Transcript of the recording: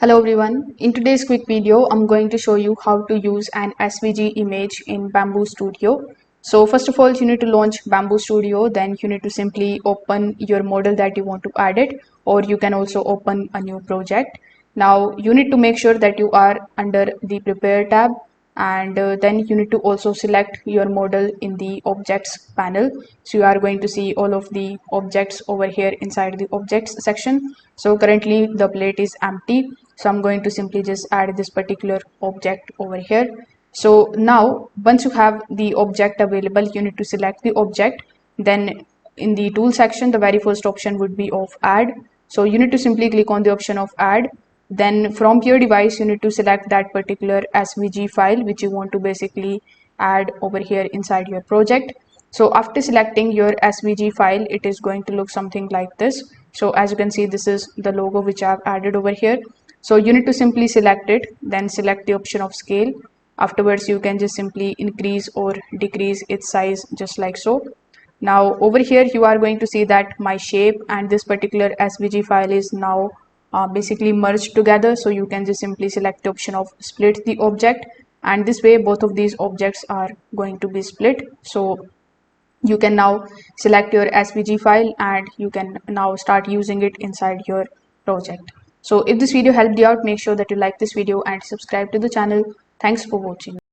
Hello everyone. In today's quick video, I'm going to show you how to use an SVG image in Bambu Studio. So first of all, you need to launch Bambu Studio. Then you need to simply open your model that you want to add it, or you can also open a new project. Now you need to make sure that you are under the Prepare tab, and then you need to also select your model in the Objects panel. So you are going to see all of the objects over here inside the Objects section. So currently the plate is empty, so I'm going to simply just add this particular object over here. So now once you have the object available, you need to select the object. Then in the tool section, the very first option would be of add. So you need to simply click on the option of add. Then from your device, you need to select that particular SVG file which you want to basically add over here inside your project. So after selecting your SVG file, it is going to look something like this. So as you can see, this is the logo which I've added over here. So you need to simply select it, then select the option of scale. Afterwards, you can just simply increase or decrease its size just like so. Now over here, you are going to see that my shape and this particular SVG file is now basically merged together. So you can just simply select the option of split the object, and this way both of these objects are going to be split. So you can now select your SVG file and you can now start using it inside your project. So if this video helped you out, make sure that you like this video and subscribe to the channel. Thanks for watching.